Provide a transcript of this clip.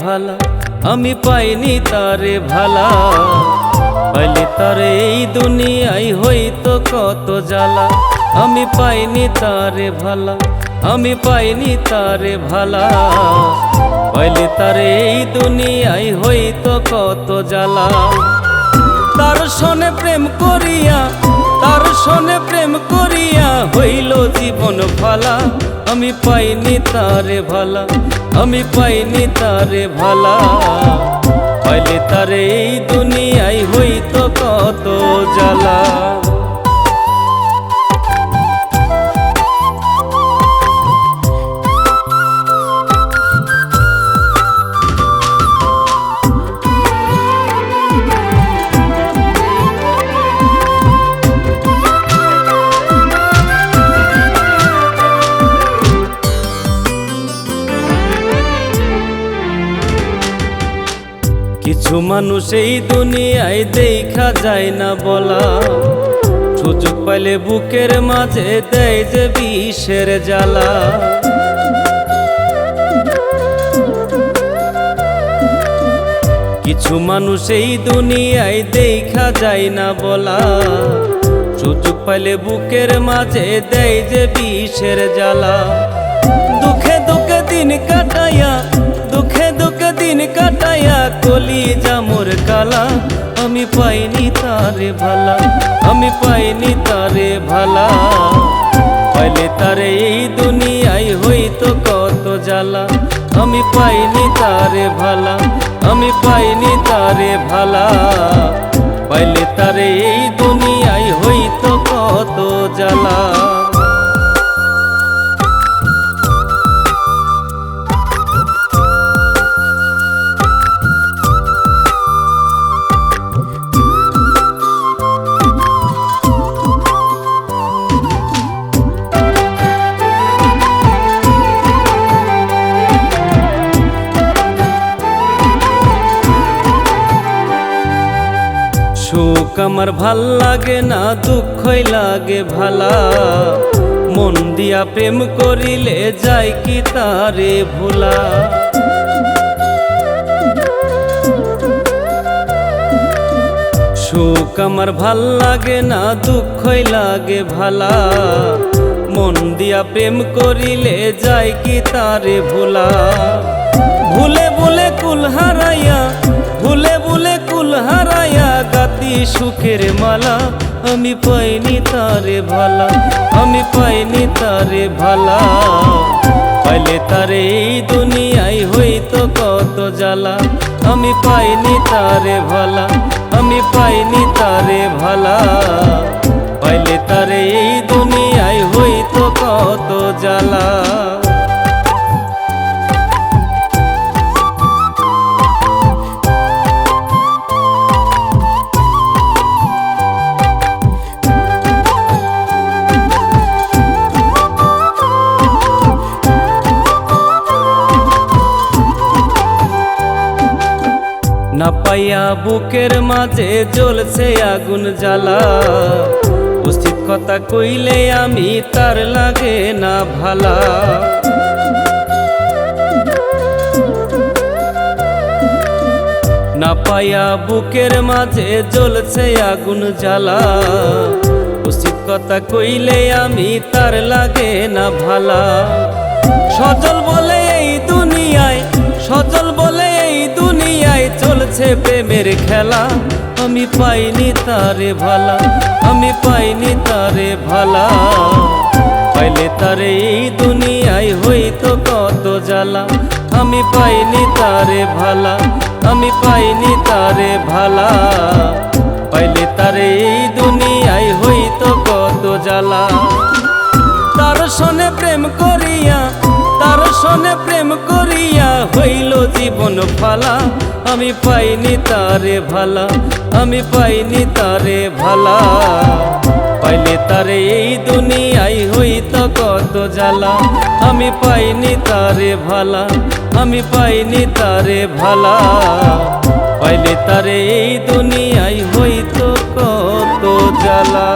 ভালা, আমি পাইনি তারে ভালা। পাইলে তারে এই দুনিয়ায় হইতো কত জ্বালা। আমি পাইনি তারে ভালা, আমি পাইনি তারে ভালা। পাইলে তারে এই দুনিয়ায় হইতো কত জ্বালা। তার সনে প্রেম করিয়া, তার সনে প্রেম করিয়া হইল জীবন ফালা। আমি পাইনি তারে ভালা, আমি পাইনি তারে ভালা। পাইলে তারে এই দুনিয়ায় হইতো কত জ্বালা। কিছু মানুষ এই দুনিয়ায় দেখা যায় না বলা, সুযোগ পাইলে বুকের মাঝে দেয় যে বিষের জ্বালা। কিছু মানুষ এই দুনিয়ায় দেখা যায় না বলা, সুযোগ পাইলে বুকের মাঝে দেয় যে বিষের জ্বালা। দুঃখে দুঃখে দিন কাটাইয়া, দুঃখে দুঃখে দিন কাটাইয়া কলিজা মোর কালা। আমি পাইনি তারে ভালা, আমি পাইনি তারে ভালা। পাইলে তারে এই দুনিয়ায় হইতো কত জ্বালা। আমি পাইনি তারে ভালা, আমি পাইনি তারে ভালা। পাইলে তারে এই দুনিয়ায় হইতো কত জ্বালা। সুখ আমার ভাল লাগে না, দুঃখই লাগে ভালা। মন দিয়া প্রেম করিলে যায় কি তারে ভোলা। সুখ আমার ভাল লাগে না, দুঃখই লাগে ভালা। মন দিয়া প্রেম করিলে যায় কি তারে ভোলা। ভুলে ভুলে কুল হারাইয়া, ভুলে ভুলে কুল হারাইয়া গাতি সুখের মালা। আমি পাইনি তারে ভালা, আমি পাইনি তারে ভালা। পাইলে তারে এই দুনিয়ায় হইতো কত জ্বালা। আমি পাইনি তারে ভালা, আমি পাইনি তারে ভালা। পাইলে তারে এই দুনিয়ায় হইতো কত জ্বালা। না পাইয়া বুকের মাঝে জ্বলছে আগুন জ্বালা। উচিত কথা কইলে আমি তার লাগে না ভালা। না পাইয়া বুকের মাঝে জ্বলছে আগুন জ্বালা। উচিত কথা কইলে আমি তার লাগে না ভালা। সজল বলে এই দুনিয়ায়, সজল বলে এই দুনিয়ায় চলছে প্রেমের খেলা। আমি পাইনি তারে ভালা, আমি পাইনি তারে ভালা। পাইলে তারে এই দুনিয়ায় হইতো কত জ্বালা। আমি পাইনি তারে ভালা, আমি পাইনি তারে ভালা। পাইলে তারে এই দুনিয়ায় হইতো কত জ্বালা। তার সনে প্রেম করিয়া, তার সনে প্রেম করিয়া হইল জীবন ফালা। আমি পাইনি তারে ভালা, আমি পাইনি তারে ভালা। পাইলে তারে এই দুনিয়ায় হইতো কত জ্বালা। আমি পাইনি তারে ভালা, আমি পাইনি তারে ভালা। পাইলে তারে এই দুনিয়ায় হইতো কত জ্বালা।